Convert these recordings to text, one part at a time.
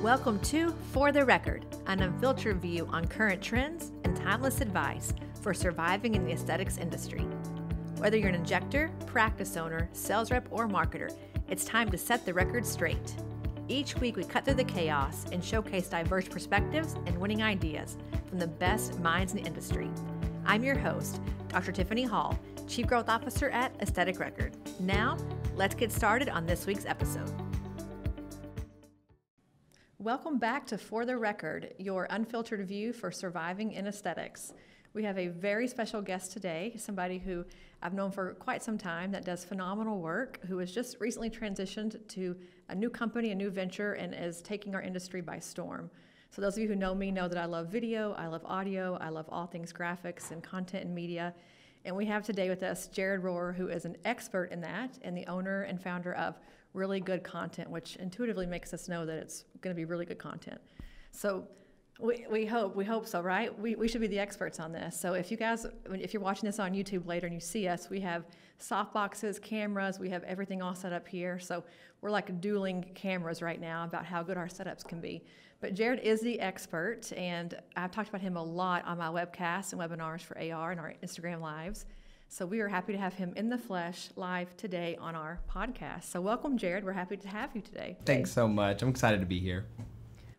Welcome to For the Record, an unfiltered view on current trends and timeless advice for surviving in the aesthetics industry. Whether you're an injector, practice owner, sales rep, or marketer, it's time to set the record straight. Each week we cut through the chaos and showcase diverse perspectives and winning ideas from the best minds in the industry. I'm your host, Dr. Tiffany Hall, Chief Growth Officer at Aesthetic Record. Now, let's get started on this week's episode. Welcome back to For the Record, your unfiltered view for surviving in aesthetics. We have a very special guest today, somebody who I've known for quite some time that does phenomenal work, who has just recently transitioned to a new company, a new venture, and is taking our industry by storm. So those of you who know me know that I love video, I love audio, I love all things graphics and content and media. And we have today with us Jared Rohrer, who is an expert in that and the owner and founder of Really Good Content, which intuitively makes us know that it's going to be really good content. So we hope so, right? We should be the experts on this. So if you're watching this on YouTube later and you see us, we have soft boxes, cameras, we have everything all set up here. So we're like dueling cameras right now about how good our setups can be. But Jared is the expert, and I've talked about him a lot on my webcasts and webinars for AR and our Instagram lives. So we are happy to have him in the flesh live today on our podcast. So welcome, Jared. We're happy to have you today. Thanks so much. I'm excited to be here.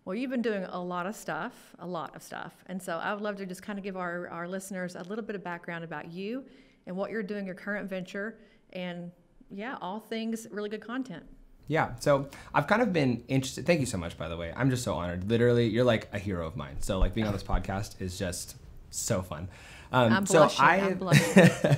Well, you've been doing a lot of stuff. And so I would love to just kind of give our listeners a little bit of background about you and what you're doing, your current venture, and all things really good content. Yeah, so I've kind of been interested. Thank you so much, by the way. I'm just so honored. Literally, you're like a hero of mine. So like being on this podcast is just so fun. I'm blushing.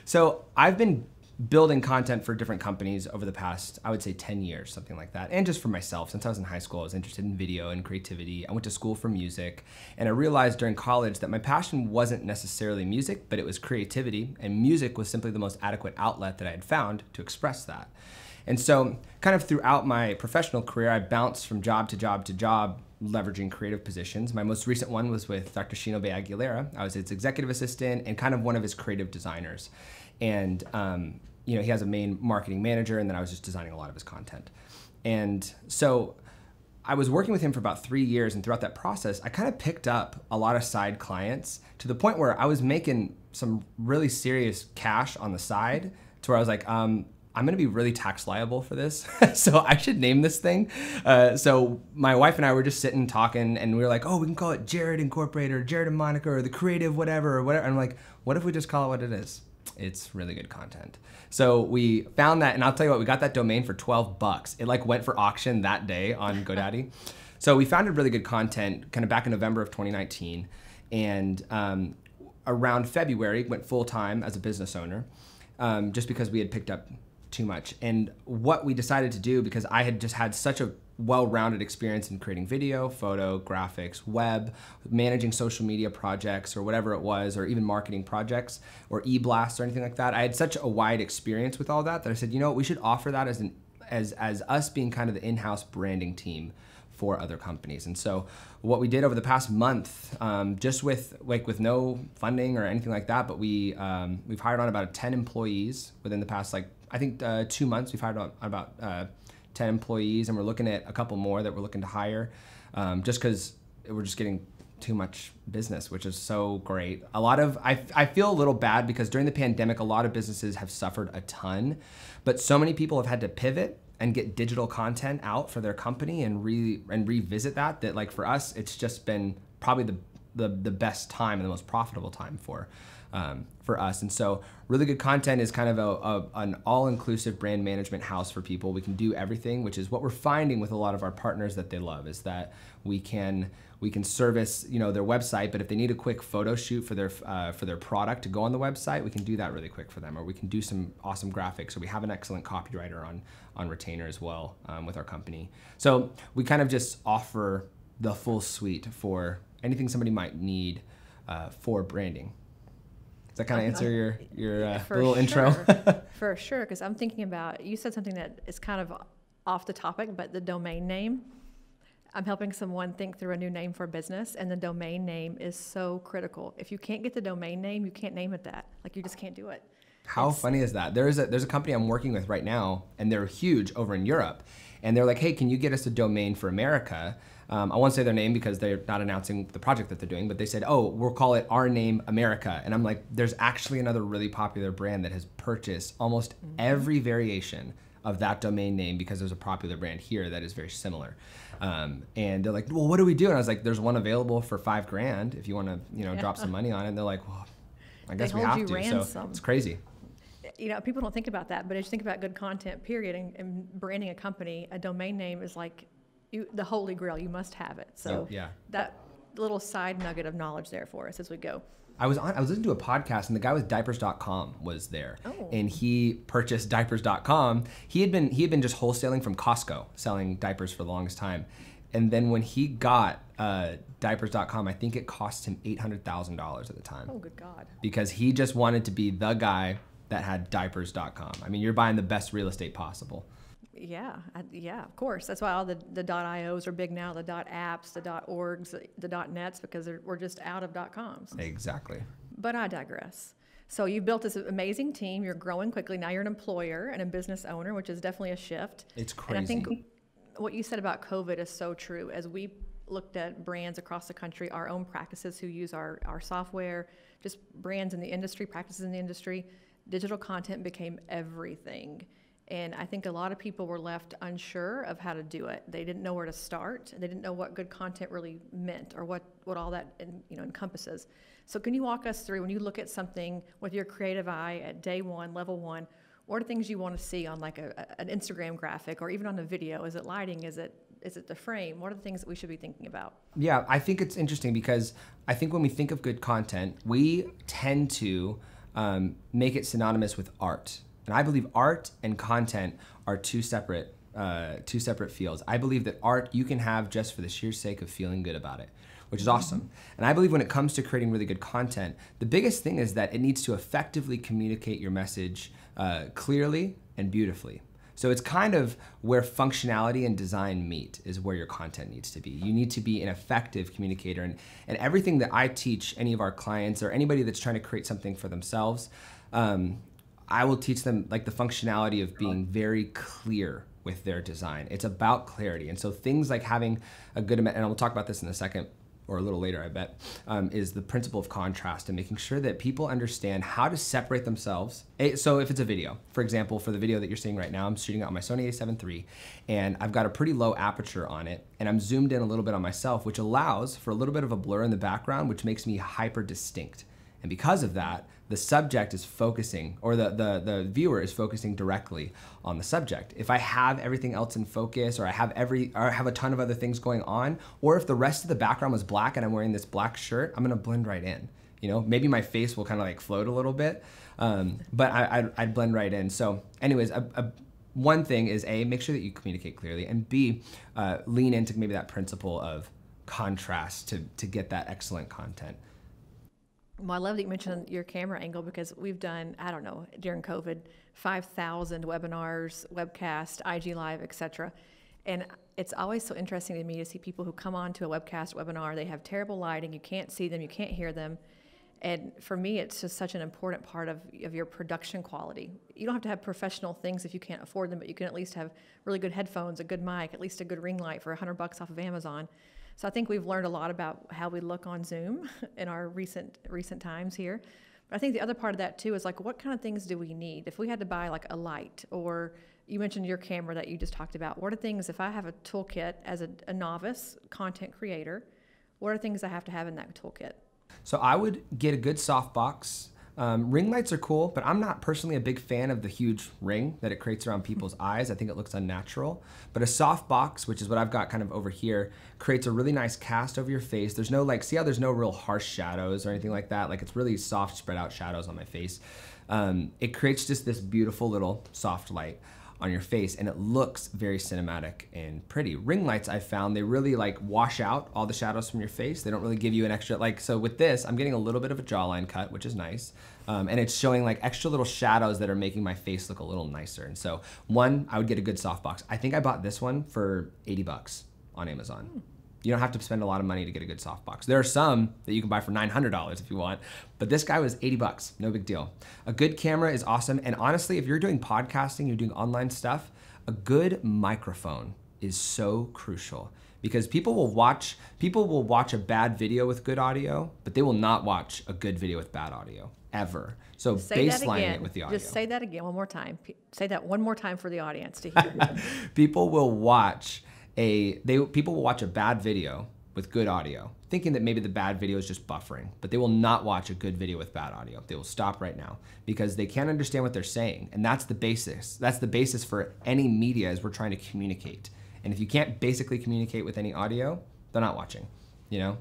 So I've been building content for different companies over the past, I would say 10 years, something like that. And just for myself, since I was in high school, I was interested in video and creativity. I went to school for music, and I realized during college that my passion wasn't necessarily music, but it was creativity, and music was simply the most adequate outlet that I had found to express that. And so kind of throughout my professional career, I bounced from job to job to job, leveraging creative positions. My most recent one was with Dr. Shino Bay Aguilera. I was his executive assistant and kind of one of his creative designers. And he has a main marketing manager, and then I was just designing a lot of his content. And so I was working with him for about 3 years, and throughout that process, I kind of picked up a lot of side clients to the point where I was making some really serious cash on the side, to where I was like, I'm going to be really tax liable for this, so I should name this thing. So my wife and I were just sitting talking, and we were like, oh, we can call it Jared Incorporated, or Jared and Monika, or the Creative whatever, or whatever. And I'm like, what if we just call it what it is? It's really good content. So we found that, and I'll tell you what, we got that domain for $12. It like went for auction that day on GoDaddy. So we founded Really Good Content kind of back in November of 2019, and around February went full time as a business owner, just because we had picked up too much. And what we decided to do, because I had just had such a well-rounded experience in creating video, photo, graphics, web, managing social media projects or whatever it was, or even marketing projects or e-blasts or anything like that. I had such a wide experience with all that I said, you know what, we should offer that as us being kind of the in-house branding team for other companies. And so what we did over the past month, just with no funding or anything like that, but we've hired on about 10 employees within the past 2 months. We've hired on about 10 employees, and we're looking at a couple more that we're looking to hire, just because we're just getting too much business, which is so great. I feel a little bad because during the pandemic, a lot of businesses have suffered a ton, but so many people have had to pivot and get digital content out for their company and revisit that like for us, it's just been probably the best time and the most profitable time for us. And so Really Good Content is kind of an all-inclusive brand management house for people. We can do everything, which is what we're finding with a lot of our partners that they love, is that we can service their website, but if they need a quick photo shoot for their product to go on the website, we can do that really quick for them, or we can do some awesome graphics, or we have an excellent copywriter on retainer as well with our company. So we kind of just offer the full suite for anything somebody might need for branding. Does that kind of answer your little intro? For sure, because I'm thinking about, you said something that is kind of off the topic, but the domain name. I'm helping someone think through a new name for a business, and the domain name is so critical. If you can't get the domain name, you can't name it that. Like, you just can't do it. How funny is that? There's a company I'm working with right now, and they're huge over in Europe. And they're like, hey, can you get us a domain for America? I won't say their name because they're not announcing the project that they're doing, but they said, oh, we'll call it Our Name America. And I'm like, there's actually another really popular brand that has purchased almost every variation of that domain name because there's a popular brand here that is very similar. And they're like, well, what do we do? And I was like, there's one available for $5,000 if you want to, drop some money on it. And they're like, well, I guess we have to. Ransom. So it's crazy. People don't think about that, but as you think about good content, period, and branding a company, a domain name is like the holy grail. You must have it. So that little side nugget of knowledge there for us as we go. I was listening to a podcast, and the guy with diapers.com was there, and he purchased diapers.com. He had been just wholesaling from Costco, selling diapers for the longest time, and then when he got diapers.com, I think it cost him $800,000 at the time. Oh, good God! Because he just wanted to be the guy that had diapers.com. I mean, you're buying the best real estate possible. Yeah, of course. That's why all the .ios are big now, the .apps, the .orgs, the .nets, because we're just out of .coms. Exactly. But I digress. So you built this amazing team. You're growing quickly. Now you're an employer and a business owner, which is definitely a shift. It's crazy. And I think what you said about COVID is so true. As we looked at brands across the country, our own practices who use our software, just brands in the industry, practices in the industry, digital content became everything. And I think a lot of people were left unsure of how to do it. They didn't know where to start. They didn't know what good content really meant or what all that encompasses. So can you walk us through, when you look at something with your creative eye at day one, level one, what are things you want to see on like an Instagram graphic or even on a video? Is it lighting? Is it the frame? What are the things that we should be thinking about? Yeah, I think it's interesting because I think when we think of good content, we tend to make it synonymous with art. And I believe art and content are two separate fields. I believe that art you can have just for the sheer sake of feeling good about it, which is awesome. And I believe when it comes to creating really good content, the biggest thing is that it needs to effectively communicate your message clearly and beautifully. So it's kind of where functionality and design meet, is where your content needs to be. You need to be an effective communicator. And everything that I teach any of our clients or anybody that's trying to create something for themselves, I will teach them like the functionality of being very clear with their design. It's about clarity. And so things like having a good, and we'll talk about this in a second, or a little later, I bet, is the principle of contrast and making sure that people understand how to separate themselves. So if it's a video, for example, for the video that you're seeing right now, I'm shooting it on my Sony a7 III, and I've got a pretty low aperture on it, and I'm zoomed in a little bit on myself, which allows for a little bit of a blur in the background, which makes me hyper distinct. And because of that, the subject is focusing, or the viewer is focusing directly on the subject. If I have everything else in focus, or I have a ton of other things going on, or if the rest of the background was black and I'm wearing this black shirt, I'm gonna blend right in. Maybe my face will kind of like float a little bit, but I'd blend right in. So anyways, one thing is A, make sure that you communicate clearly, and B, lean into maybe that principle of contrast to get that excellent content. Well, I love that you mentioned your camera angle, because we've done, I don't know, during COVID, 5,000 webinars, webcasts, IG Live, etc. And it's always so interesting to me to see people who come on to a webcast webinar, they have terrible lighting, you can't see them, you can't hear them. And for me, it's just such an important part of your production quality. You don't have to have professional things if you can't afford them, but you can at least have really good headphones, a good mic, at least a good ring light for $100 off of Amazon. So I think we've learned a lot about how we look on Zoom in our recent times here. But I think the other part of that too is like, what kind of things do we need? If we had to buy like a light, or you mentioned your camera that you just talked about, what are things, if I have a toolkit as a novice content creator, what are things I have to have in that toolkit? So I would get a good softbox. Ring lights are cool, but I'm not personally a big fan of the huge ring that it creates around people's eyes. I think it looks unnatural. But a soft box, which is what I've got kind of over here, creates a really nice cast over your face. There's no see how there's no real harsh shadows or anything like that? Like, it's really soft, spread out shadows on my face. It creates just this beautiful little soft light on your face, and it looks very cinematic and pretty. Ring lights, I found, they really like wash out all the shadows from your face. They don't really give you an extra, so with this, I'm getting a little bit of a jawline cut, which is nice. And it's showing like extra little shadows that are making my face look a little nicer. And so I would get a good softbox. I think I bought this one for $80 on Amazon. You don't have to spend a lot of money to get a good softbox. There are some that you can buy for $900 if you want, but this guy was 80 bucks, no big deal. A good camera is awesome. And honestly, if you're doing podcasting, you're doing online stuff, a good microphone is so crucial because people will watch a bad video with good audio, but they will not watch a good video with bad audio ever. So baselining it with the audio. Just say that again one more time. Say that one more time for the audience to hear. People will watch a bad video with good audio, thinking that maybe the bad video is just buffering, but they will not watch a good video with bad audio. They will stop right now because they can't understand what they're saying. And that's the basis. That's the basis for any media as we're trying to communicate. And if you can't basically communicate with any audio, they're not watching, you know?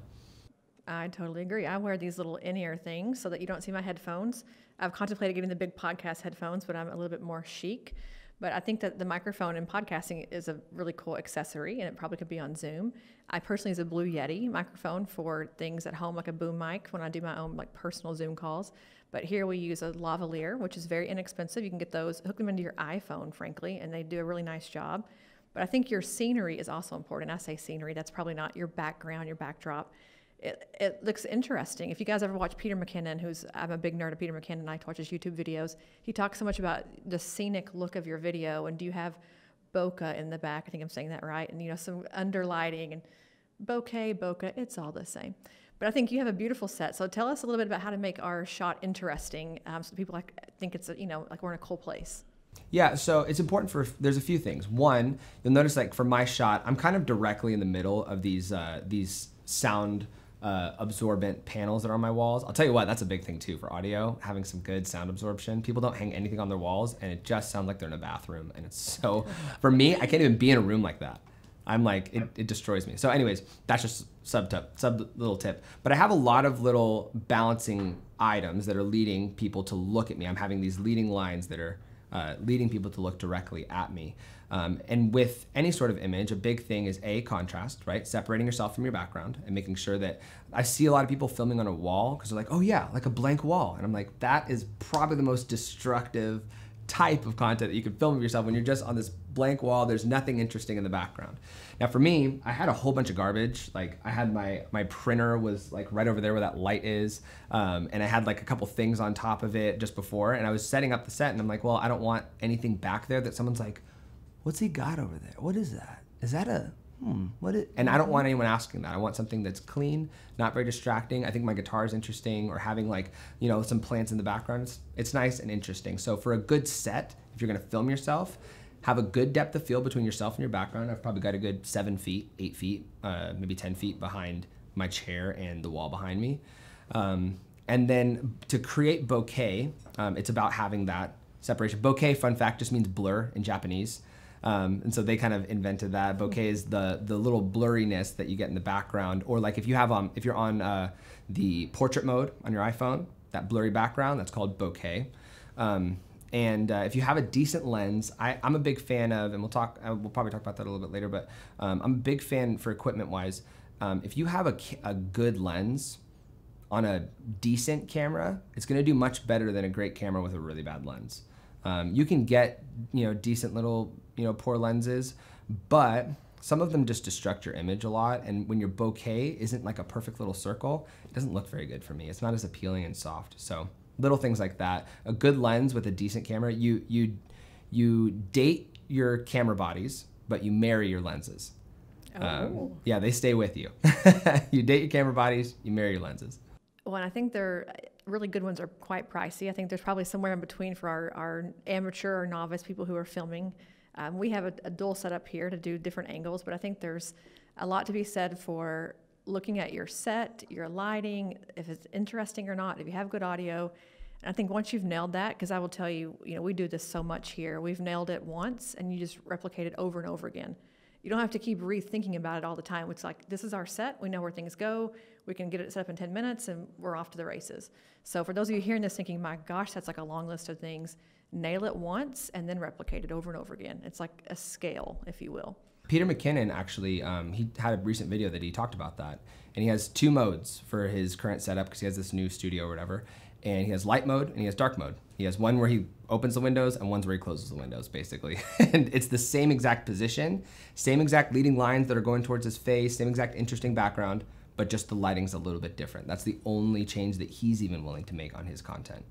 I totally agree. I wear these little in-ear things so that you don't see my headphones. I've contemplated getting the big podcast headphones, but I'm a little bit more chic. But I think that the microphone in podcasting is a really cool accessory, and it probably could be on Zoom. I personally use a Blue Yeti microphone for things at home, like a boom mic when I do my own like personal Zoom calls. But here we use a lavalier, which is very inexpensive. You can get those, hook them into your iPhone, frankly, and they do a really nice job. But I think your scenery is also important. I say scenery, that's probably not your background, your backdrop. It looks interesting. If you guys ever watch Peter McKinnon, I'm a big nerd of Peter McKinnon, and I watch his YouTube videos. He talks so much about the scenic look of your video, and do you have bokeh in the back? I think I'm saying that right. And, you know, some underlighting and bokeh, it's all the same. But I think you have a beautiful set. So tell us a little bit about how to make our shot interesting so people think it's, like we're in a cool place. Yeah, so it's important there's a few things. One, you'll notice like for my shot, I'm kind of directly in the middle of these sound absorbent panels that are on my walls. I'll tell you what, that's a big thing too for audio, having some good sound absorption. People don't hang anything on their walls and it just sounds like they're in a bathroom. And it's so, for me, I can't even be in a room like that. I'm like, it destroys me. So anyways, that's just sub little tip. But I have a lot of little balancing items that are leading people to look at me. I'm having these leading lines that are leading people to look directly at me. And with any sort of image, a big thing is contrast, right? Separating yourself from your background and making sure that I see a lot of people filming on a wall because they're like, oh yeah, like a blank wall. And I'm like, that is probably the most destructive type of content that you can film of yourself when you're just on this blank wall. There's nothing interesting in the background. Now for me, I had a whole bunch of garbage. Like I had my printer was like right over there where that light is. And I had like a couple things on top of it just before. And I was setting up the set and I'm like, well, I don't want anything back there that someone's like, what's he got over there? What is that? Is that a, what is, and I don't want anyone asking that. I want something that's clean, not very distracting. I think my guitar is interesting, or having like, some plants in the background. It's nice and interesting. So for a good set, if you're gonna film yourself, have a good depth of field between yourself and your background. I've probably got a good 7 feet, 8 feet, maybe 10 feet behind my chair and the wall behind me. And then to create bokeh, it's about having that separation. Bokeh, fun fact, just means blur in Japanese. And so they kind of invented that. Bokeh is the little blurriness that you get in the background, or like if you're on the portrait mode on your iPhone, that blurry background, that's called bokeh. And if you have a decent lens, I'm a big fan of, and we'll probably talk about that a little bit later, but I'm a big fan for equipment-wise. If you have a good lens on a decent camera, it's going to do much better than a great camera with a really bad lens. You can get decent little poor lenses, but some of them just destruct your image a lot. And when your bokeh isn't like a perfect little circle, it doesn't look very good for me. It's not as appealing and soft. So little things like that. A good lens with a decent camera, you date your camera bodies, but you marry your lenses. Yeah, they stay with you. You date your camera bodies, you marry your lenses. Well, and I think they're really good ones are quite pricey. I think there's probably somewhere in between for our amateur or novice people who are filming. We have a dual setup here to do different angles, but I think there's a lot to be said for looking at your set, your lighting, if it's interesting or not, if you have good audio. And I think once you've nailed that, because I will tell you, we do this so much here. We've nailed it once, and you just replicate it over and over again. You don't have to keep rethinking about it all the time. It's like, this is our set. We know where things go. We can get it set up in 10 minutes, and we're off to the races. So for those of you hearing this thinking, my gosh, that's like a long list of things, nail it once and then replicate it over and over again. It's like a scale, if you will. Peter McKinnon actually, he had a recent video that he talked about that. And he has 2 modes for his current setup because he has this new studio or whatever. And he has light mode and he has dark mode. He has one where he opens the windows and one's where he closes the windows, basically. And it's the same exact position, same exact leading lines that are going towards his face, same exact interesting background, but just the lighting's a little bit different. That's the only change that he's even willing to make on his content.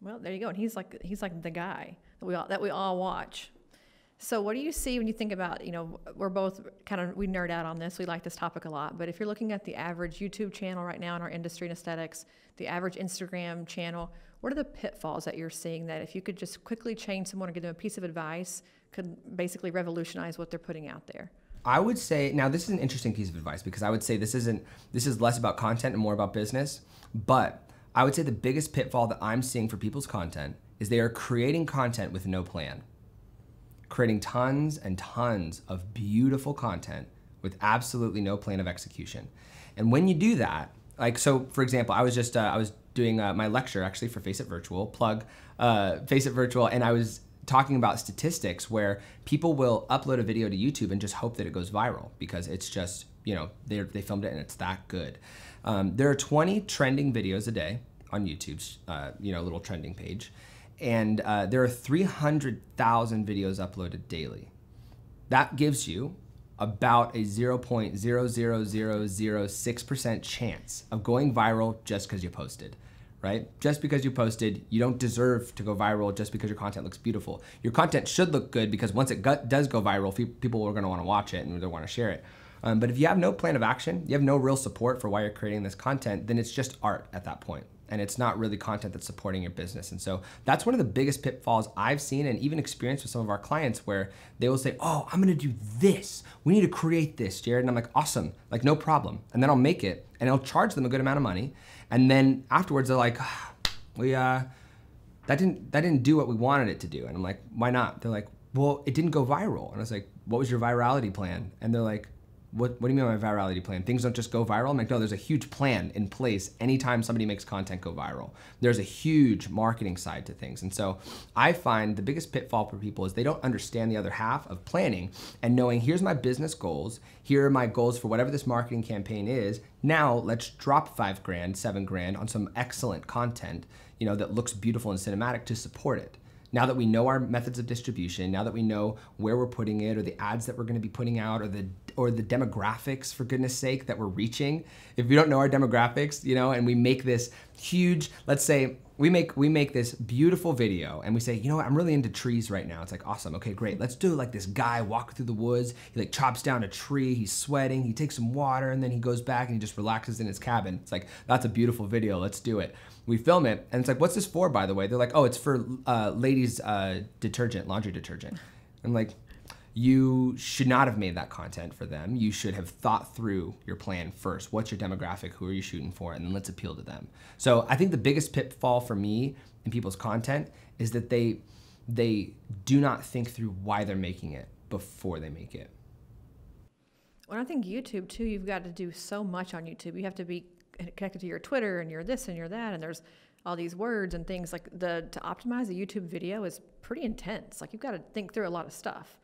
Well, there you go. And he's like the guy that we all watch. So what do you see when you think about, we're both we nerd out on this. We like this topic a lot. But if you're looking at the average YouTube channel right now in our industry in aesthetics, the average Instagram channel, what are the pitfalls that you're seeing that if you could just quickly change someone or give them a piece of advice could basically revolutionize what they're putting out there? I would say, now this is an interesting piece of advice because I would say this is less about content and more about business. But I would say the biggest pitfall that I'm seeing for people's content is they are creating content with no plan. Creating tons and tons of beautiful content with absolutely no plan of execution. And when you do that, so for example, I was doing my lecture actually for FaceIt Virtual, FaceIt Virtual, and I was talking about statistics where people will upload a video to YouTube and just hope that it goes viral because it's just, they filmed it and it's that good. There are 20 trending videos a day on YouTube's, little trending page. And there are 300,000 videos uploaded daily. That gives you about a 0.00006% chance of going viral just because you posted, right? Just because you posted, you don't deserve to go viral just because your content looks beautiful. Your content should look good because once it does go viral, people are gonna wanna watch it and they wanna share it. But if you have no plan of action, you have no real support for why you're creating this content, then it's just art at that point. And it's not really content that's supporting your business. And so that's one of the biggest pitfalls I've seen and even experienced with some of our clients where they will say, oh, I'm gonna do this. We need to create this, Jared. And I'm like, awesome, no problem. And then I'll make it and I'll charge them a good amount of money. And then afterwards they're like, that didn't do what we wanted it to do. And I'm like, why not? They're like, well, it didn't go viral. And I was like, what was your virality plan? And they're like, what do you mean by my virality plan? Things don't just go viral? I'm like, no, there's a huge plan in place anytime somebody makes content go viral. There's a huge marketing side to things. And so I find the biggest pitfall for people is they don't understand the other half of planning and knowing here's my business goals, here are my goals for whatever this marketing campaign is. Now let's drop $5 grand, $7 grand on some excellent content, that looks beautiful and cinematic to support it. Now that we know our methods of distribution, now that we know where we're putting it or the ads that we're gonna be putting out or the demographics, for goodness sake, that we're reaching. If we don't know our demographics, and we make this huge, let's say, we make this beautiful video and we say, you know what, I'm really into trees right now. It's like, awesome, okay, great. Let's do this guy walk through the woods. He chops down a tree, he's sweating, he takes some water and then he goes back and he just relaxes in his cabin. It's like, that's a beautiful video, let's do it. We film it and it's like, what's this for, by the way? They're like, oh, it's for ladies' detergent, laundry detergent. I'm like, you should not have made that content for them. You should have thought through your plan first. What's your demographic? Who are you shooting for? And then let's appeal to them. So I think the biggest pitfall for me in people's content is that they do not think through why they're making it before they make it. Well, I think YouTube too, you've got to do so much on YouTube. You have to be connected to your Twitter and your this and your that, and there's all these words and things to optimize a YouTube video is pretty intense. You've got to think through a lot of stuff.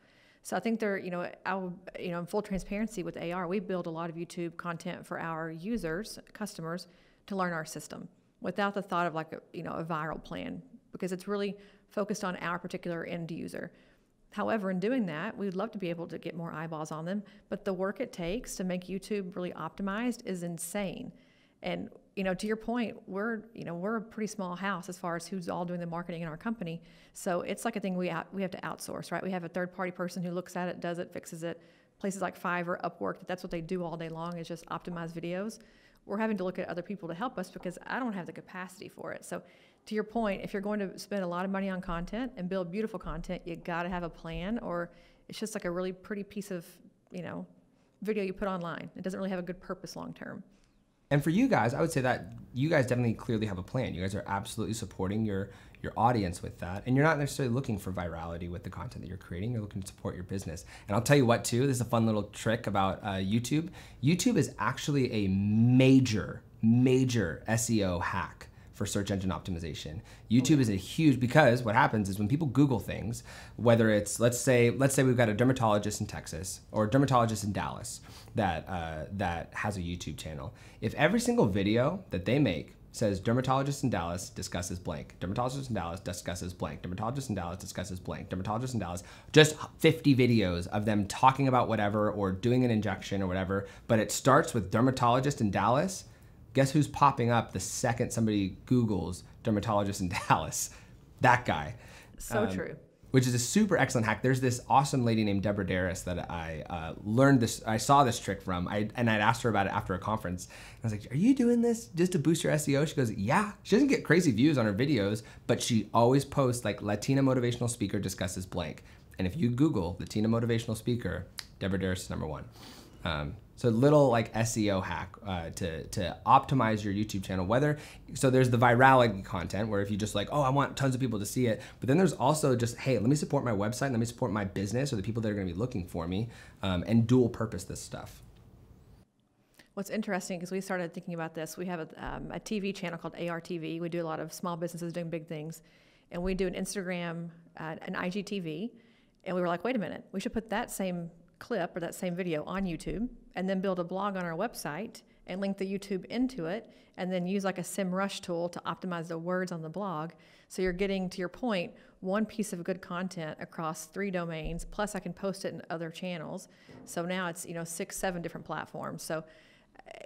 So I think in full transparency with AR, we build a lot of YouTube content for our users, customers, to learn our system without the thought of a viral plan because it's really focused on our particular end user. However, in doing that, we'd love to be able to get more eyeballs on them, but the work it takes to make YouTube really optimized is insane. And to your point, we're a pretty small house as far as who's all doing the marketing in our company. So it's like a thing we have to outsource, right? We have a third-party person who looks at it, does it, fixes it. Places like Fiverr, Upwork, that's what they do all day long is just optimize videos. We're having to look at other people to help us because I don't have the capacity for it. So to your point, if you're going to spend a lot of money on content and build beautiful content, you got to have a plan, or it's just a really pretty piece of video you put online. It doesn't really have a good purpose long term. And for you guys, I would say that you guys definitely clearly have a plan. You guys are absolutely supporting your audience with that. And you're not necessarily looking for virality with the content that you're creating. You're looking to support your business. And I'll tell you what, too, this is a fun little trick about YouTube. YouTube is actually a major SEO hack for search engine optimization. YouTube is a huge, because what happens is when people Google things, whether it's, let's say we've got a dermatologist in Texas or a dermatologist in Dallas that has a YouTube channel. If every single video that they make says dermatologist in Dallas discusses blank. Dermatologist in Dallas discusses blank. Dermatologist in Dallas discusses blank. Dermatologist in Dallas. Just 50 videos of them talking about whatever or doing an injection or whatever. But it starts with dermatologist in Dallas. Guess who's popping up the second somebody Googles dermatologist in Dallas? That guy. So true. Which is a super excellent hack. There's this awesome lady named Deborah Darris that I saw this trick from, and I'd asked her about it after a conference. I was like, are you doing this just to boost your SEO? She goes, yeah. She doesn't get crazy views on her videos, but she always posts like Latina motivational speaker discusses blank. And if you Google Latina motivational speaker, Deborah Darris is #1. So little like SEO hack to optimize your YouTube channel. So there's the virality content where if you just like, oh, I want tons of people to see it. But then there's also just, hey, let me support my website. Let me support my business or the people that are going to be looking for me, and dual purpose this stuff. What's interesting is we started thinking about this. We have a TV channel called ARTV. We do a lot of small businesses doing big things. And we do an Instagram, an IGTV. And we were like, wait a minute, we should put that same clip or that same video on YouTube and then build a blog on our website and link the YouTube into it and then use like a SEMrush tool to optimize the words on the blog. So you're getting, to your point, one piece of good content across 3 domains, plus I can post it in other channels. So now it's, 6, 7 different platforms. So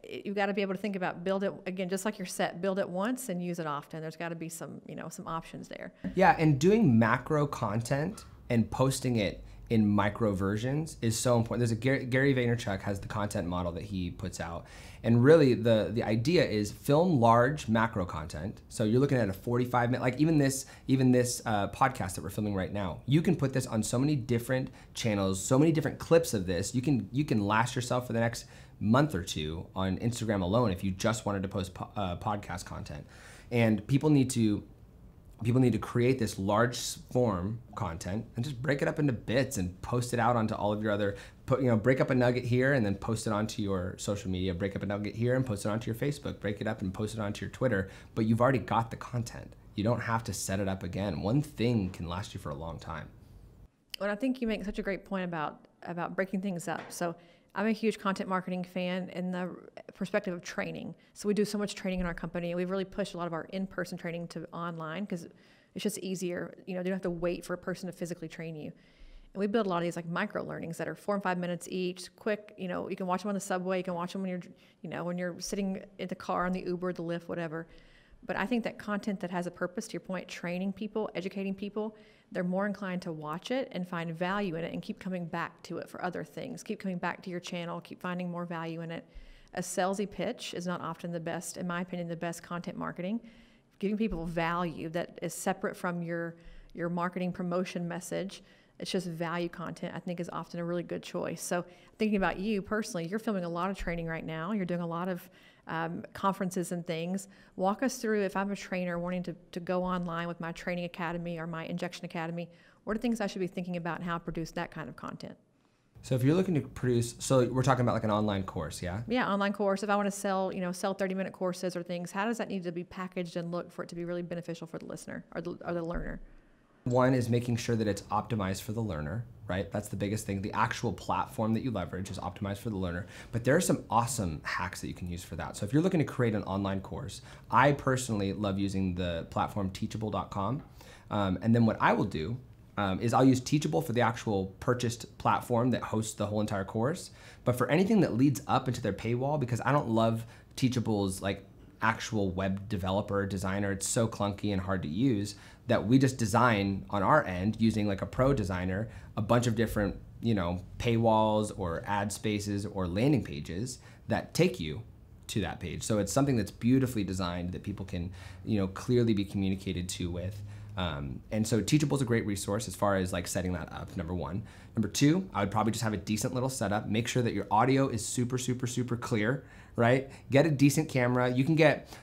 you've got to be able to think about build it, again, just like your set, build it once and use it often. There's got to be some options there. Yeah, and doing macro content and posting it in micro versions is so important. There's Gary Vaynerchuk has the content model that he puts out. And really the idea is film large macro content. So you're looking at a 45-minute, like even this podcast that we're filming right now. You can put this on so many different channels, so many different clips of this. You can last yourself for the next month or 2 on Instagram alone if you just wanted to post podcast content. And people need to create this large form content and just break it up into bits and post it out onto all of your other, break up a nugget here and then post it onto your social media, break up a nugget here and post it onto your Facebook, break it up and post it onto your Twitter, but you've already got the content. You don't have to set it up again. One thing can last you for a long time. Well, I think you make such a great point about breaking things up. So I'm a huge content marketing fan in the perspective of training. So we do so much training in our company, and we've really pushed a lot of our in-person training to online because it's just easier. You don't have to wait for a person to physically train you. And we build a lot of these like micro learnings that are 4 and 5 minutes each, quick. You can watch them on the subway. You can watch them when you're sitting in the car, on the Uber, the Lyft, whatever. But I think that content that has a purpose, to your point, training people, educating people, they're more inclined to watch it and find value in it and keep coming back to it for other things. Keep coming back to your channel, keep finding more value in it. A salesy pitch is not often the best, in my opinion, the best content marketing. Giving people value that is separate from your marketing promotion message. It's just value content, I think, is often a really good choice. So thinking about you personally, you're filming a lot of training right now. You're doing a lot of conferences and things. Walk us through, if I'm a trainer wanting to go online with my training academy or my injection academy, what are things I should be thinking about and how to produce that kind of content? So if you're looking to produce, so we're talking about like an online course, yeah? Yeah, online course. If I want to sell 30-minute courses or things, how does that need to be packaged and look for it to be really beneficial for the listener or the learner? One is making sure that it's optimized for the learner, right? That's the biggest thing. The actual platform that you leverage is optimized for the learner. But there are some awesome hacks that you can use for that. So if you're looking to create an online course, I personally love using the platform teachable.com. And then what I will do is I'll use Teachable for the actual purchased platform that hosts the whole entire course. But for anything that leads up into their paywall, because I don't love Teachable's like actual web developer designer, it's so clunky and hard to use, that we just design on our end using like a pro designer, a bunch of different, paywalls or ad spaces or landing pages that take you to that page. So it's something that's beautifully designed that people can, clearly be communicated to with. And so Teachable is a great resource as far as like setting that up, number 1. Number 2, I would probably just have a decent little setup. Make sure that your audio is super, super, super clear, right? Get a decent camera.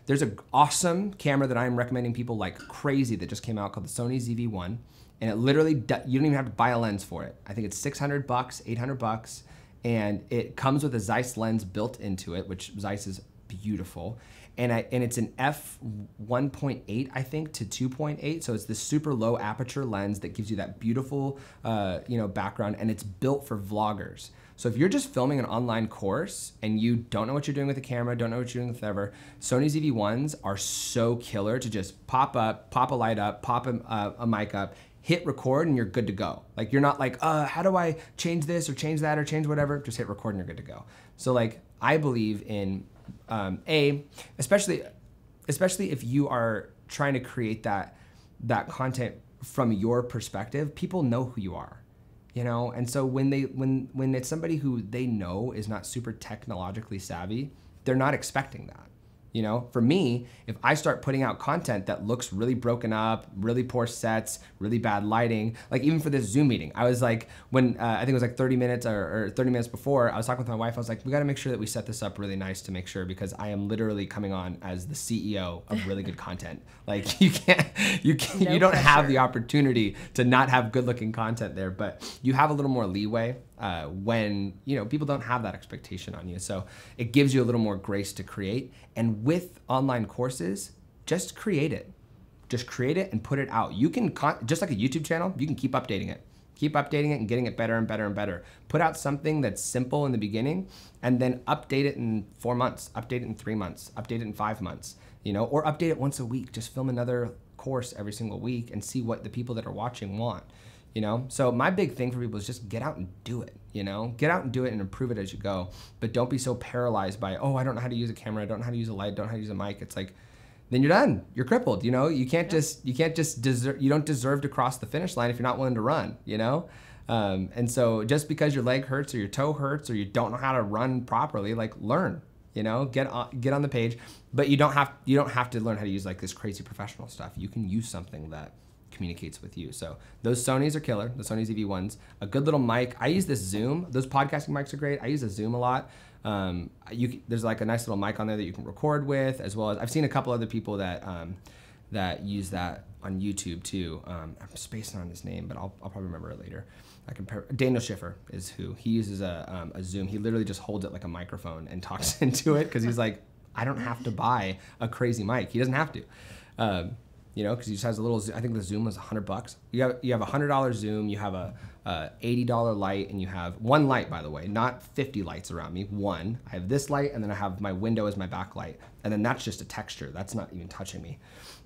There's an awesome camera that I'm recommending people like crazy that just came out called the Sony ZV-1. And it literally, you don't even have to buy a lens for it. I think it's $600, $800. And it comes with a Zeiss lens built into it, which Zeiss is beautiful. And it's an f1.8, I think, to 2.8. So it's this super low aperture lens that gives you that beautiful, background, and it's built for vloggers. So if you're just filming an online course and you don't know what you're doing with the camera, don't know what you're doing with whatever, Sony ZV-1s are so killer to just pop up, pop a light up, pop a mic up, hit record, and you're good to go. Like, you're not like, how do I change this or change that or change whatever? Just hit record and you're good to go. So like, I believe in, especially if you are trying to create that content from your perspective, people know who you are, you know? And so when it's somebody who they know is not super technologically savvy, they're not expecting that. You know, for me, if I start putting out content that looks really broken up, really poor sets, really bad lighting, like even for this Zoom meeting, I was like, when I think it was like 30 minutes or 30 minutes before, I was talking with my wife, I was like, we got to make sure that we set this up really nice to make sure, because I am literally coming on as the CEO of really good content. Like, you don't have the opportunity to not have good looking content there, but you have a little more leeway when, you know, people don't have that expectation on you. So it gives you a little more grace to create. And with online courses, just create it. Just create it and put it out. You can, just like a YouTube channel, you can keep updating it. Keep updating it and getting it better and better and better. Put out something that's simple in the beginning and then update it in 4 months, update it in 3 months, update it in 5 months, you know, or update it once a week. Just film another course every single week and see what the people that are watching want. You know, so my big thing for people is just get out and do it, you know, get out and do it and improve it as you go. But don't be so paralyzed by, oh, I don't know how to use a camera, I don't know how to use a light, I don't know how to use a mic. It's like, then you're done. You're crippled, you know, you don't deserve to cross the finish line if you're not willing to run, you know? And so just because your leg hurts or your toe hurts or you don't know how to run properly, like, learn, you know, get on the page, but you don't have to learn how to use like this crazy professional stuff. You can use something that communicates with you. So those Sonys are killer, the Sony ZV-1s. A good little mic. I use this Zoom. Those podcasting mics are great. I use a Zoom a lot. There's like a nice little mic on there that you can record with, as well as I've seen a couple other people that use that on YouTube too. I'm spacing on his name, but I'll probably remember it later. Daniel Schiffer is who. He uses a Zoom. He literally just holds it like a microphone and talks into it, because he's like, I don't have to buy a crazy mic. He doesn't have to. You know, because he just has a little, I think the Zoom was $100. You have a $100 Zoom, you have a $80 light, and you have one light, by the way, not 50 lights around me, one. I have this light, and then I have my window as my backlight, and then that's just a texture. That's not even touching me.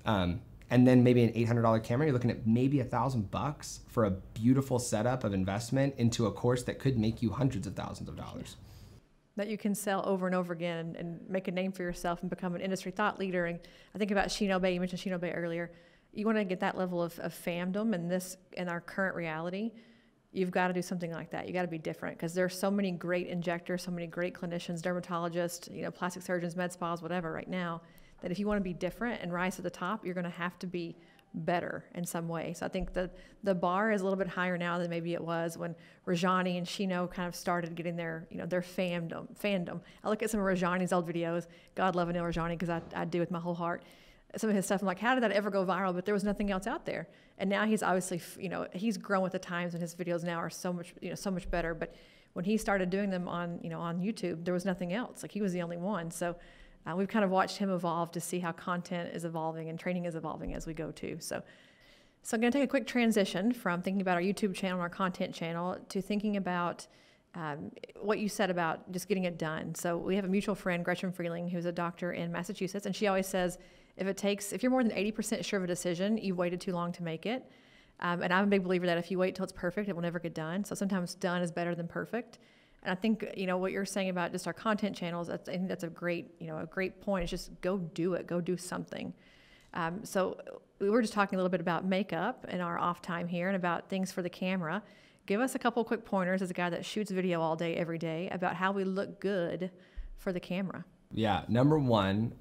And then maybe an $800 camera, you're looking at maybe $1,000 for a beautiful setup of investment into a course that could make you hundreds of thousands of dollars. That you can sell over and over again and make a name for yourself and become an industry thought leader. And I think about Shino Bay, you mentioned Shino Bay earlier. You want to get that level of fandom in our current reality, you've got to do something like that. You got to be different, because there's so many great injectors, so many great clinicians, dermatologists, you know, plastic surgeons, med spas, whatever right now, that if you want to be different and rise to the top, you're going to have to be better in some way. So I think the bar is a little bit higher now than maybe it was when Rajani and Shino kind of started getting their, you know, their fandom. I look at some of Rajani's old videos. God love Anil Rajani, because I do with my whole heart. Some of his stuff, I'm like, how did that ever go viral? But there was nothing else out there. And now he's obviously, you know, he's grown with the times, and his videos now are so much better. But when he started doing them on YouTube, there was nothing else. Like, he was the only one. So we've kind of watched him evolve to see how content is evolving and training is evolving as we go too. So I'm going to take a quick transition from thinking about our YouTube channel, our content channel, to thinking about what you said about just getting it done. So we have a mutual friend, Gretchen Frieling, who's a doctor in Massachusetts, and she always says, if you're more than 80% sure of a decision, you've waited too long to make it. And I'm a big believer that if you wait till it's perfect, it will never get done. So sometimes done is better than perfect. And I think, you know, what you're saying about just our content channels, I think that's a great point. It's just go do it, go do something. So we were just talking a little bit about makeup in our off time here and about things for the camera. Give us a couple quick pointers as a guy that shoots video all day, every day, about how we look good for the camera. Yeah, number one,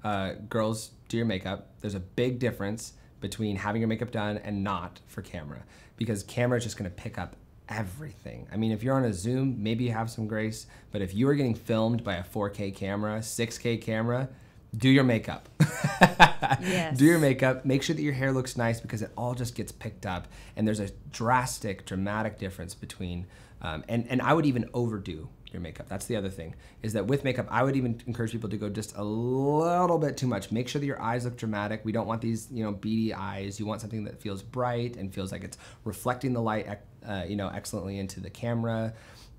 girls, do your makeup. There's a big difference between having your makeup done and not for camera, because camera is just gonna pick up everything. I mean, if you're on a Zoom, maybe you have some grace, but if you are getting filmed by a 4K camera, 6K camera, do your makeup. Yes. Do your makeup. Make sure that your hair looks nice, because it all just gets picked up. And there's a dramatic difference between, and I would even overdo your makeup. That's the other thing, is that with makeup, I would even encourage people to go just a little bit too much. Make sure that your eyes look dramatic. We don't want these, beady eyes. You want something that feels bright and feels like it's reflecting the light, excellently into the camera.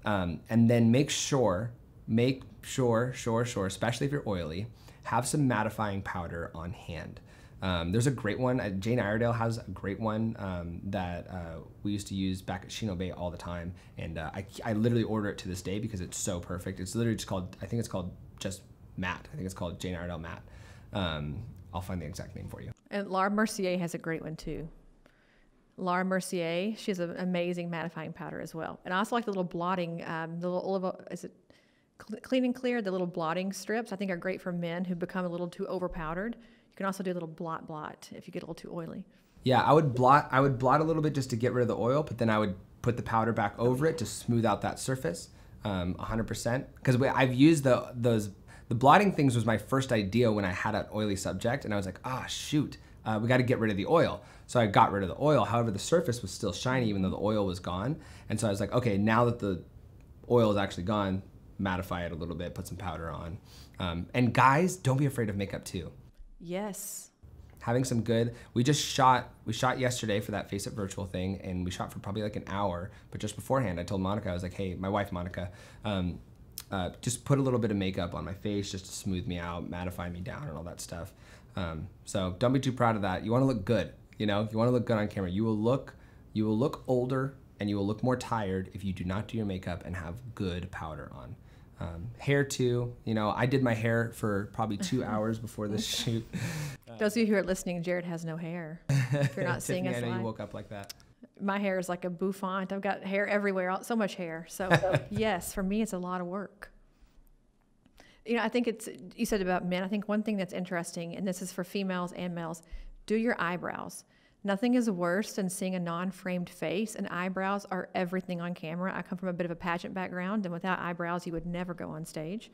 And then make sure, especially if you're oily, have some mattifying powder on hand. There's a great one. Jane Iredale has a great one that we used to use back at Shino Bay all the time. And I literally order it to this day because it's so perfect. It's literally just called, I think it's called just matte. I think it's called Jane Iredale matte. I'll find the exact name for you. And Laura Mercier has a great one too. Laura Mercier, she has an amazing mattifying powder as well. And I also like the little blotting, the little Clean and Clear, the little blotting strips, I think are great for men who become a little too overpowdered. You can also do a little blot if you get a little too oily. Yeah, I would blot a little bit just to get rid of the oil, but then I would put the powder back over it to smooth out that surface, 100%. Because I've used the blotting things was my first idea when I had an oily subject, and I was like, shoot, we got to get rid of the oil. So I got rid of the oil. However, the surface was still shiny even though the oil was gone. And so I was like, okay, now that the oil is actually gone, mattify it a little bit, put some powder on. And guys, don't be afraid of makeup too. Yes. Having some good, we shot yesterday for that FaceIt Virtual thing, and we shot for probably like an hour, but just beforehand I told Monika, I was like, hey, my wife Monika, just put a little bit of makeup on my face just to smooth me out, mattify me down and all that stuff. So don't be too proud of that. You want to look good, you know, you want to look good on camera. You will look older and you will look more tired if you do not do your makeup and have good powder on. Hair too, you know, I did my hair for probably 2 hours before this shoot. Those of you who are listening, Jared has no hair. If you're not seeing us I know live. you woke up like that. My hair is like a bouffant. I've got hair everywhere, so much hair. So yes, for me, it's a lot of work. You know, I think you said about men, I think one thing that's interesting, and this is for females and males, do your eyebrows. Nothing is worse than seeing a non-framed face, and eyebrows are everything on camera. I come from a bit of a pageant background, and without eyebrows, you would never go on stage.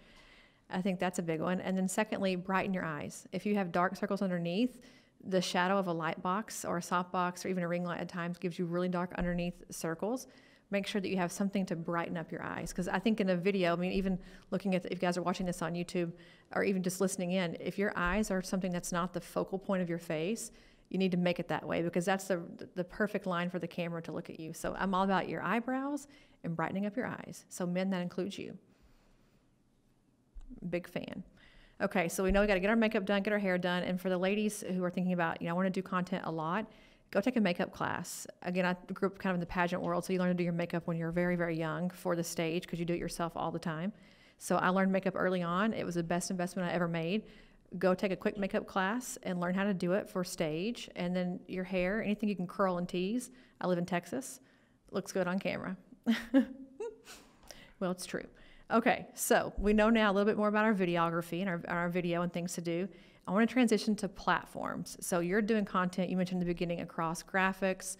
I think that's a big one. And then secondly, brighten your eyes. If you have dark circles underneath, the shadow of a light box or a soft box or even a ring light at times gives you really dark underneath circles. Make sure that you have something to brighten up your eyes. Because I think in a video, I mean, even looking at, if you guys are watching this on YouTube or even just listening in, if your eyes are something that's not the focal point of your face, you need to make it that way because that's the perfect line for the camera to look at you. So I'm all about your eyebrows and brightening up your eyes. So men, that includes you. Big fan. Okay, so we know we got to get our makeup done, get our hair done. And for the ladies who are thinking about, you know, I want to do content a lot, go take a makeup class. Again, I grew up kind of in the pageant world, so you learn to do your makeup when you're very, very young for the stage because you do it yourself all the time. So I learned makeup early on. It was the best investment I ever made. Go take a quick makeup class and learn how to do it for stage. And then your hair, anything you can curl and tease. I live in Texas. Looks good on camera. Well, it's true. Okay, so we know now a little bit more about our videography and our video and things to do. I want to transition to platforms. So you're doing content, you mentioned in the beginning, across graphics.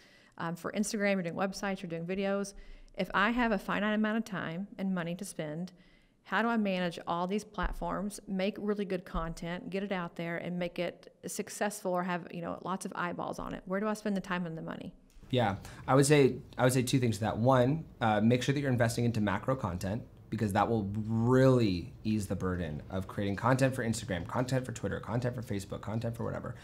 For Instagram, you're doing websites, you're doing videos. If I have a finite amount of time and money to spend, how do I manage all these platforms, make really good content, get it out there, and make it successful or have, you know, lots of eyeballs on it? Where do I spend the time and the money? Yeah, I would say two things to that. One, make sure that you're investing into macro content, because that will really ease the burden of creating content for Instagram, content for Twitter, content for Facebook, content for whatever.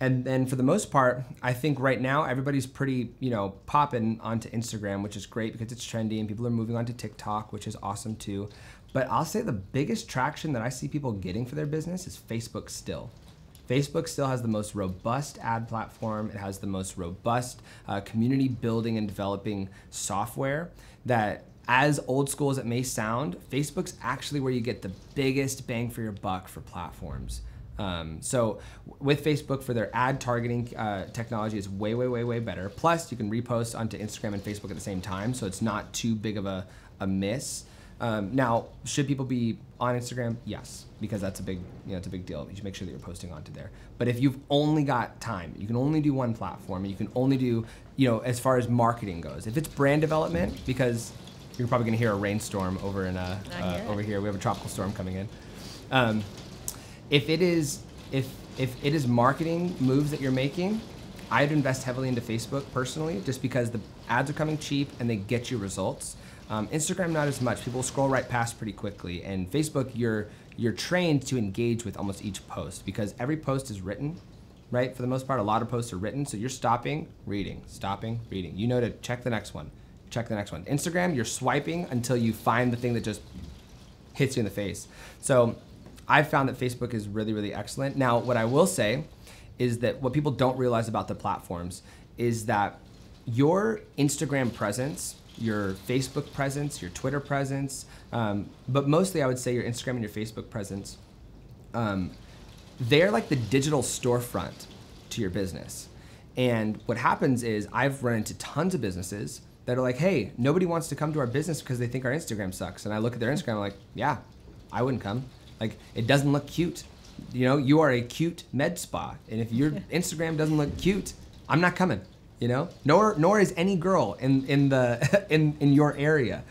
And then for the most part, I think right now everybody's pretty, you know, popping onto Instagram, which is great because it's trendy, and people are moving on to TikTok, which is awesome too. But I'll say the biggest traction that I see people getting for their business is Facebook still. Facebook still has the most robust ad platform. It has the most robust community building and developing software that, as old school as it may sound, Facebook's actually where you get the biggest bang for your buck for platforms. So with Facebook, for their ad targeting technology is way, way, way, way better. Plus, you can repost onto Instagram and Facebook at the same time, so it's not too big of a miss. Now, should people be on Instagram? Yes, because that's a big, you know, it's a big deal. You should make sure that you're posting onto there. But if you've only got time, you can only do one platform, and you can only do, you know, as far as marketing goes. If it's brand development, because you're probably going to hear a rainstorm over in over here. We have a tropical storm coming in. If it is marketing moves that you're making, I'd invest heavily into Facebook personally, just because the ads are coming cheap and they get you results. Instagram, not as much. People scroll right past pretty quickly. And Facebook, you're trained to engage with almost each post because every post is written, right? For the most part, a lot of posts are written. So you're stopping, reading. You know to check the next one. check the next one. Instagram, you're swiping until you find the thing that just hits you in the face. So I've found that Facebook is really, really excellent. Now, what I will say is that what people don't realize about the platforms is that your Instagram presence, your Facebook presence, your Twitter presence, but mostly I would say your Instagram and your Facebook presence, they're like the digital storefront to your business. And what happens is I've run into tons of businesses that are like, hey, nobody wants to come to our business because they think our Instagram sucks. And I look at their Instagram, I'm like, yeah, I wouldn't come. Like, it doesn't look cute. You know, you are a cute med spa. And if your Instagram doesn't look cute, I'm not coming, you know? Nor is any girl in your area.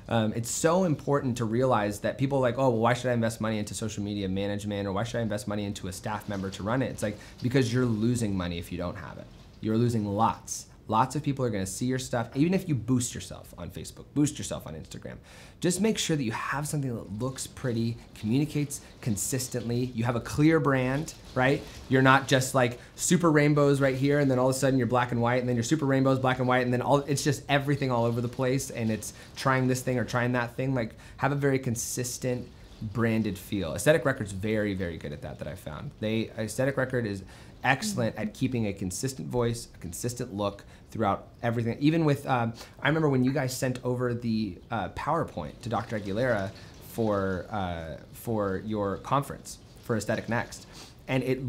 It's so important to realize that people are like, oh, well, why should I invest money into social media management, or why should I invest money into a staff member to run it? It's like, because you're losing money if you don't have it. You're losing lots. Lots of people are going to see your stuff, even if you boost yourself on Facebook, boost yourself on Instagram. Just make sure that you have something that looks pretty, communicates consistently, you have a clear brand, right? You're not just like super rainbows right here, and then all of a sudden you're black and white, and then you're super rainbows, black and white, and then it's just everything all over the place, and it's trying this thing or trying that thing. Like, have a very consistent branded feel. Aesthetic Record's very, very good at that I found. Aesthetic Record is excellent at keeping a consistent voice, a consistent look throughout everything. Even with, I remember when you guys sent over the PowerPoint to Dr. Aguilera for your conference, for Aesthetic Next. And it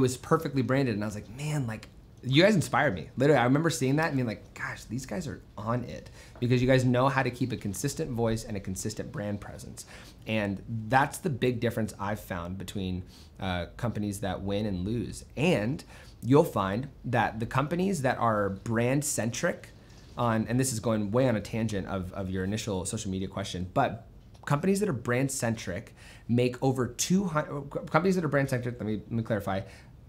was perfectly branded, and I was like, man, like, you guys inspired me. Literally, I remember seeing that and being like, gosh, these guys are on it, because you guys know how to keep a consistent voice and a consistent brand presence. And that's the big difference I've found between companies that win and lose. And you'll find that the companies that are brand centric and this is going way on a tangent of your initial social media question, but companies that are brand centric make over 200, companies that are brand centric, let me clarify,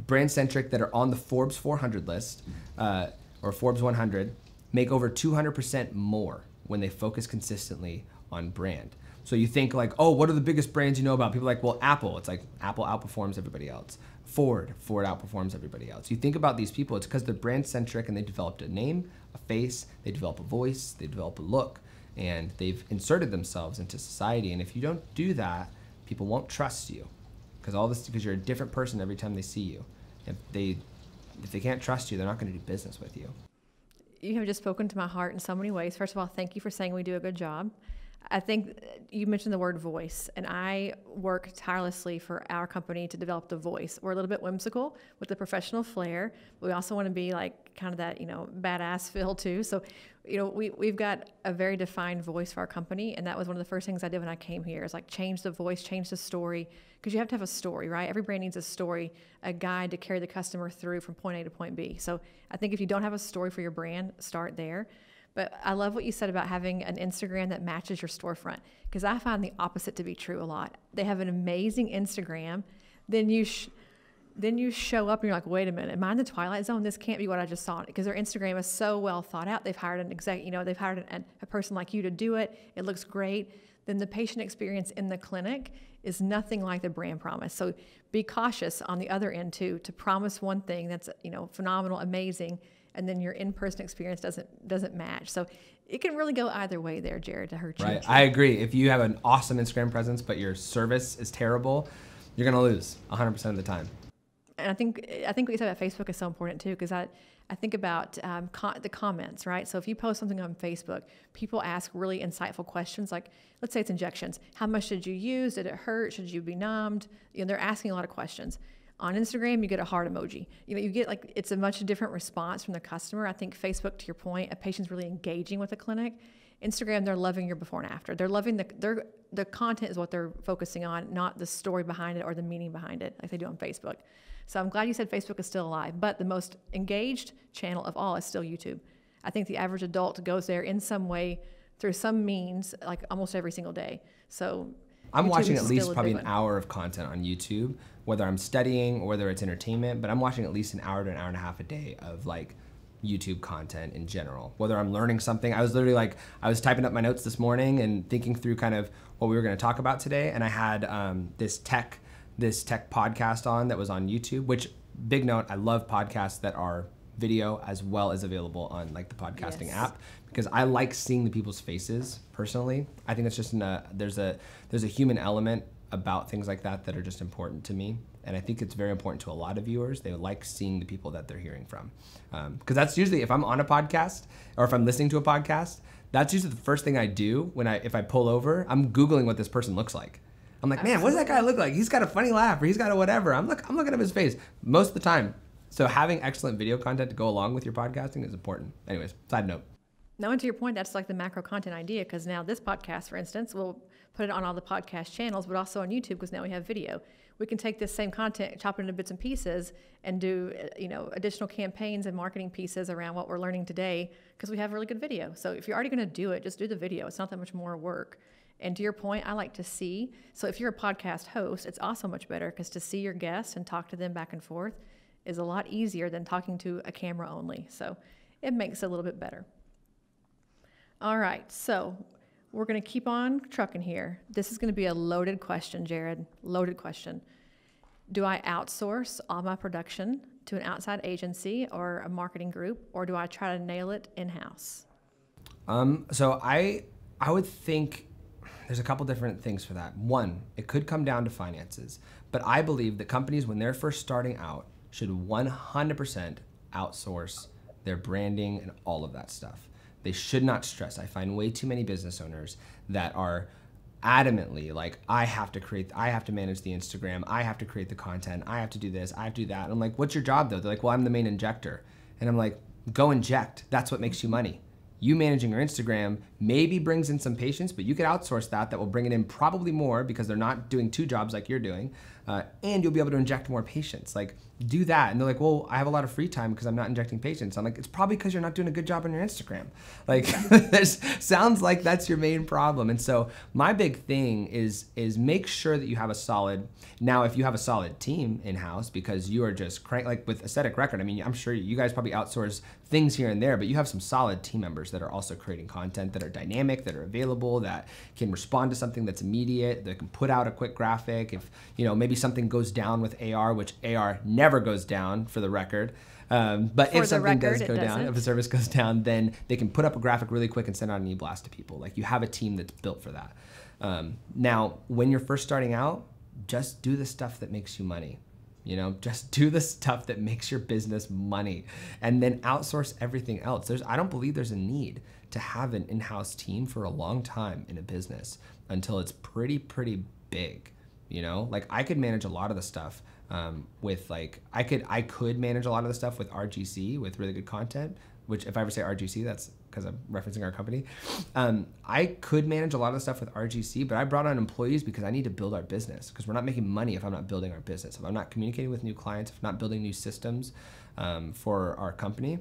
brand centric that are on the Forbes 400 list or Forbes 100 make over 200% more when they focus consistently on brand. So you think like, oh, what are the biggest brands you know about? People are like, well, Apple. It's like Apple outperforms everybody else. Ford outperforms everybody else. You think about these people, it's because they're brand centric and they developed a name, a face, they develop a voice, they develop a look, and they've inserted themselves into society. And if you don't do that, people won't trust you because you're a different person every time they see you. If they can't trust you, they're not going to do business with you. You have just spoken to my heart in so many ways. First of all, thank you for saying we do a good job. I think you mentioned the word voice, and I work tirelessly for our company to develop the voice. We're a little bit whimsical with the professional flair, but we also want to be like kind of that, badass feel too. So, we've got a very defined voice for our company, and that was one of the first things I did when I came here, is like change the voice, change the story, because you have to have a story, right? Every brand needs a story, a guide to carry the customer through from point A to point B. So I think if you don't have a story for your brand, start there. But I love what you said about having an Instagram that matches your storefront, because I find the opposite to be true a lot. They have an amazing Instagram, then you show up and you're like, wait a minute, am I in the Twilight Zone? This can't be what I just saw, because their Instagram is so well thought out. They've hired they've hired a person like you to do it. It looks great. Then the patient experience in the clinic is nothing like the brand promise. So be cautious on the other end too, to promise one thing that's phenomenal, amazing, and then your in-person experience doesn't match. So it can really go either way there, Jared, to hurt you. Right, I agree. If you have an awesome Instagram presence, but your service is terrible, you're gonna lose 100% of the time. And I think what you said about Facebook is so important too, because I think about the comments, right? So if you post something on Facebook, people ask really insightful questions, like, let's say it's injections. How much did you use? Did it hurt? Should you be numbed? They're asking a lot of questions. On Instagram, you get a heart emoji. You get it's a much different response from the customer. I think Facebook, to your point, a patient's really engaging with the clinic. Instagram, they're loving your before and after. They're loving the content is what they're focusing on, not the story behind it or the meaning behind it, like they do on Facebook. So I'm glad you said Facebook is still alive, but the most engaged channel of all is still YouTube. I think the average adult goes there in some way through some means, like almost every single day. So I'm YouTube watching is at least still a probably big an one. hour of content on YouTube, whether I'm studying or whether it's entertainment, but I'm watching at least an hour to an hour and a half a day of like YouTube content in general. Whether I'm learning something, I was typing up my notes this morning and thinking through kind of what we were going to talk about today, and I had this tech podcast on that was on YouTube, which, big note, I love podcasts that are video as well as available on like the podcasting Yes. app, because I like seeing the people's faces personally. I think it's just there's a human element about things like that that are just important to me. And I think it's very important to a lot of viewers. They like seeing the people that they're hearing from. Because that's usually, if I'm on a podcast or if I'm listening to a podcast, that's usually the first thing I do if I pull over. I'm Googling what this person looks like. I'm like, man, what does that guy look like? He's got a funny laugh, or he's got a whatever. I'm looking at his face most of the time. So having excellent video content to go along with your podcasting is important. Anyways, side note. Now, and to your point, that's like the macro content idea, because now this podcast, for instance, we'll put it on all the podcast channels, but also on YouTube, because now we have video. We can take this same content, chop it into bits and pieces, and do additional campaigns and marketing pieces around what we're learning today, because we have really good video. So if you're already going to do it, just do the video. It's not that much more work. And to your point, I like to see. So if you're a podcast host, it's also much better, because to see your guests and talk to them back and forth is a lot easier than talking to a camera only. So it makes it a little bit better. All right, so we're going to keep on trucking here. This is going to be a loaded question, Jared. Loaded question. Do I outsource all my production to an outside agency or a marketing group, or do I try to nail it in-house? So I would think there's a couple different things for that. One, it could come down to finances, but I believe that companies, when they're first starting out, should 100% outsource their branding and all of that stuff. They should not stress. I find way too many business owners that are adamantly like, I have to manage the Instagram, I have to create the content, I have to do this, I have to do that. And I'm like, what's your job though? They're like, well, I'm the main injector. And I'm like, go inject. That's what makes you money. You managing your Instagram maybe brings in some patients, but you could outsource that. That will bring it in probably more, because they're not doing two jobs like you're doing. And you'll be able to inject more patients. Like, do that. And they're like, well, I have a lot of free time because I'm not injecting patients. I'm like, it's probably because you're not doing a good job on your Instagram. Like, sounds like that's your main problem. And so my big thing is make sure that you have a solid, now if you have a solid team in-house, because you are just like with Aesthetic Record, I mean, I'm sure you guys probably outsource things here and there, but you have some solid team members that are also creating content, that are dynamic, that are available, that can respond to something that's immediate, that can put out a quick graphic. If, maybe something goes down with AR, which AR never goes down, for the record. But if something does go down, if a service goes down, then they can put up a graphic really quick and send out an e-blast to people. Like, you have a team that's built for that. Now, when you're first starting out, just do the stuff that makes you money. Just do the stuff that makes your business money, and then outsource everything else. I don't believe there's a need to have an in-house team for a long time in a business until it's pretty big. Like, I could manage a lot of the stuff with I could manage a lot of the stuff with RGC, with really good content, which if I ever say RGC, that's because I'm referencing our company. I could manage a lot of the stuff with RGC, but I brought on employees because I need to build our business, because we're not making money if I'm not building our business. If I'm not communicating with new clients, if I'm not building new systems for our company,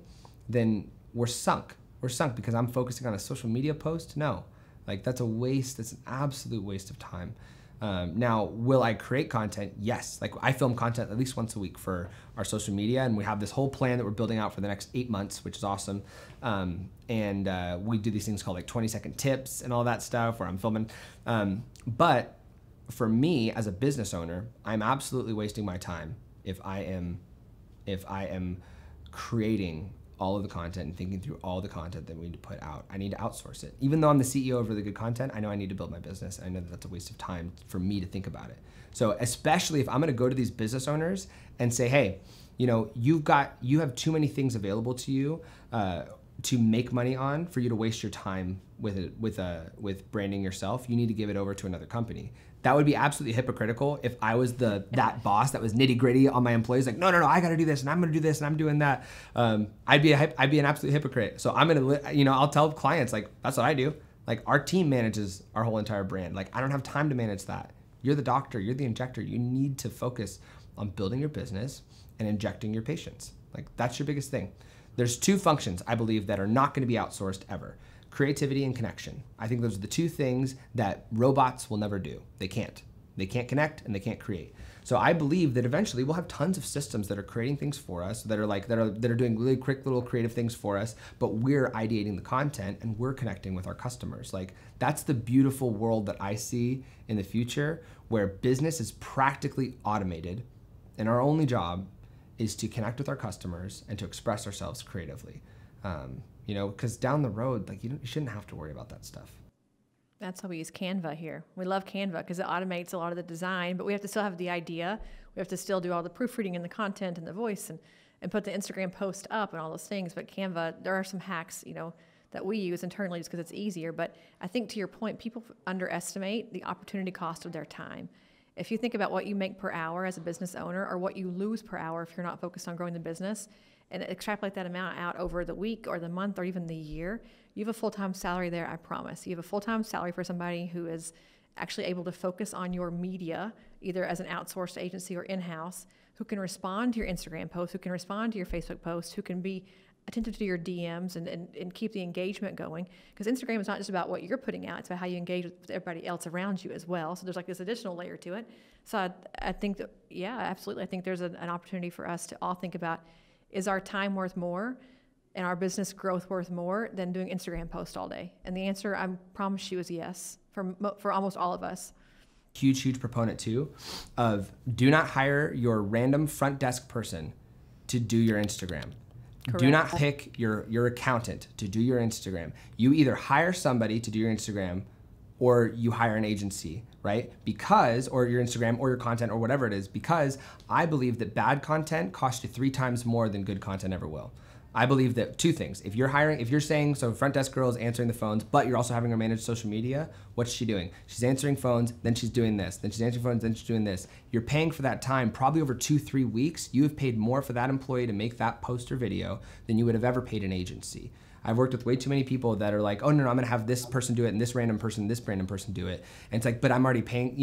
then we're sunk. We're sunk because I'm focusing on a social media post. No, like, that's a waste. That's an absolute waste of time. Now, will I create content? Yes. Like, I film content at least once a week for our social media, and we have this whole plan that we're building out for the next 8 months, which is awesome. And we do these things called like 20-second tips and all that stuff where I'm filming. But for me as a business owner, I'm absolutely wasting my time if I am creating all of the content and thinking through all the content that we need to put out. I need to outsource it. Even though I'm the CEO of really good content, I know I need to build my business. I know that that's a waste of time for me to think about it. So especially if I'm gonna go to these business owners and say, hey, you have too many things available to you to make money on for you to waste your time with branding yourself. You need to give it over to another company. That would be absolutely hypocritical if I was that boss that was nitty gritty on my employees. Like, no, I got to do this, and I'm going to do this, and I'm doing that. I'd be an absolute hypocrite. So I'm going to, I'll tell clients, like, that's what I do. Like, our team manages our whole entire brand. Like, I don't have time to manage that. You're the doctor, you're the injector. You need to focus on building your business and injecting your patients. Like, that's your biggest thing. There's two functions, I believe, that are not going to be outsourced ever. Creativity and connection. I think those are the two things that robots will never do. They can't. They can't connect and they can't create. So I believe that eventually we'll have tons of systems that are creating things for us, that are doing really quick little creative things for us, but we're ideating the content and we're connecting with our customers. Like, that's the beautiful world that I see in the future, where business is practically automated and our only job is to connect with our customers and to express ourselves creatively. You know, because down the road, like you shouldn't have to worry about that stuff. That's how we use Canva here. We love Canva because it automates a lot of the design, but we have to still have the idea. We have to still do all the proofreading and the content and the voice and put the Instagram post up and all those things. But Canva, there are some hacks, you know, that we use internally just because it's easier. But I think to your point, people underestimate the opportunity cost of their time. If you think about what you make per hour as a business owner or what you lose per hour if you're not focused on growing the business, and extrapolate that amount out over the week or the month or even the year, you have a full-time salary there, I promise. You have a full-time salary for somebody who is actually able to focus on your media, either as an outsourced agency or in-house, who can respond to your Instagram posts, who can respond to your Facebook posts, who can be attentive to your DMs and keep the engagement going. Because Instagram is not just about what you're putting out, it's about how you engage with everybody else around you as well. So there's like this additional layer to it. So I think that, yeah, absolutely. I think there's an opportunity for us to all think about, is our time worth more and our business growth worth more than doing Instagram posts all day? And the answer, I promise you, is yes for almost all of us. Huge proponent too of do not hire your random front desk person to do your Instagram. Correct. Do not pick your accountant to do your Instagram. You either hire somebody to do your Instagram or you hire an agency, right? Because, or your Instagram or your content or whatever it is, because I believe that bad content costs you 3 times more than good content ever will. I believe that 2 things. If you're saying, so front desk girl is answering the phones, but you're also having her manage social media, what's she doing? She's answering phones, then she's doing this, then she's answering phones, then she's doing this. You're paying for that time, probably over 2-3 weeks. You have paid more for that employee to make that post or video than you would have ever paid an agency. I've worked with way too many people that are like, oh no, I'm gonna have this person do it and this random person do it. And it's like, but I'm already paying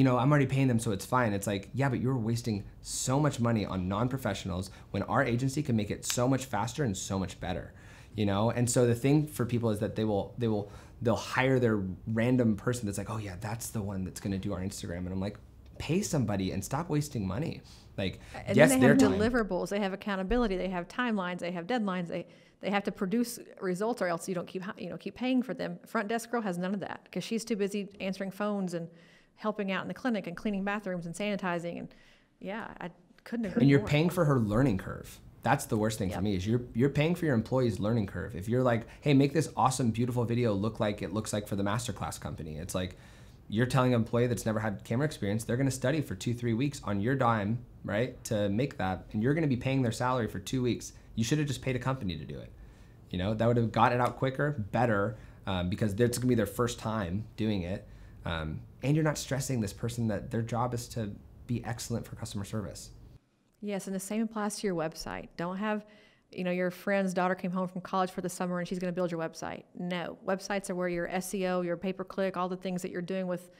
them, so it's fine. It's like, yeah, but you're wasting so much money on non-professionals when our agency can make it so much faster and so much better, you know? And so the thing for people is that they'll hire their random person that's like, oh yeah, that's the one that's gonna do our Instagram. And I'm like, pay somebody and stop wasting money. Like, and yes, then they have time. deliverables, they have accountability, they have timelines, they have deadlines, they have to produce results, or else you don't keep paying for them. Front desk girl has none of that because she's too busy answering phones and helping out in the clinic and cleaning bathrooms and sanitizing. And yeah, I couldn't agree more. And you're paying for her learning curve. That's the worst thing for me is you're paying for your employee's learning curve. If you're like, hey, make this awesome, beautiful video look like it looks like for the masterclass company. It's like you're telling an employee that's never had camera experience, they're going to study for 2-3 weeks on your dime, right, to make that, and you're going to be paying their salary for 2 weeks. You should have just paid a company to do it. You know, that would have got it out quicker, better, because it's going to be their first time doing it. And you're not stressing this person that their job is to be excellent for customer service. Yes, and the same applies to your website. Don't have, your friend's daughter came home from college for the summer and she's going to build your website. No, websites are where your SEO, your pay-per-click, all the things that you're doing with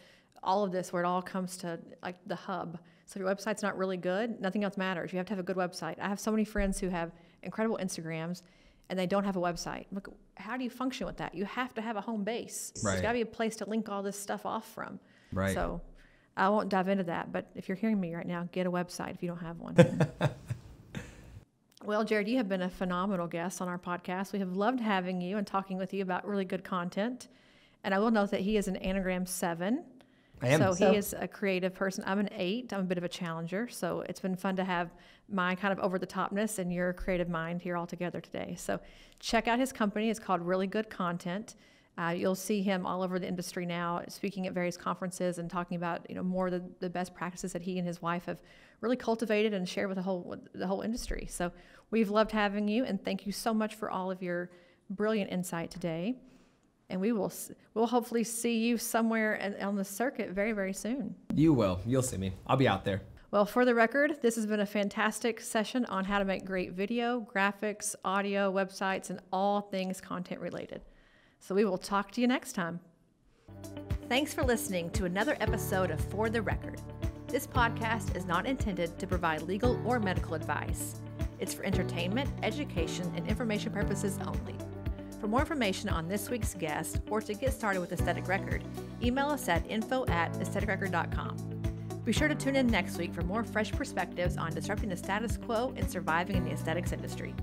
all of this, where it all comes to like the hub. So if your website's not really good, nothing else matters. You have to have a good website. I have so many friends who have incredible Instagrams and they don't have a website. Look, how do you function with that? You have to have a home base. Right. There's got to be a place to link all this stuff off from. Right. So I won't dive into that, but if you're hearing me right now, get a website if you don't have one. Well, Jared, you have been a phenomenal guest on our podcast. We have loved having you and talking with you about really good content. And I will note that he is an Enneagram 7. I am. So he is a creative person. I'm an 8. I'm a bit of a challenger. So it's been fun to have my kind of over-the-topness and your creative mind here all together today. So check out his company. It's called Really Good Content. You'll see him all over the industry now, speaking at various conferences and talking about more of the best practices that he and his wife have really cultivated and shared with the whole industry. So we've loved having you, and thank you so much for all of your brilliant insight today. And we'll hopefully see you somewhere on the circuit very, very soon. You will. You'll see me. I'll be out there. Well, for the record, this has been a fantastic session on how to make great video, graphics, audio, websites, and all things content related. So we will talk to you next time. Thanks for listening to another episode of For the Record. This podcast is not intended to provide legal or medical advice. It's for entertainment, education, and information purposes only. For more information on this week's guest or to get started with Aesthetic Record, email us at info@aestheticrecord.com. Be sure to tune in next week for more fresh perspectives on disrupting the status quo and surviving in the aesthetics industry.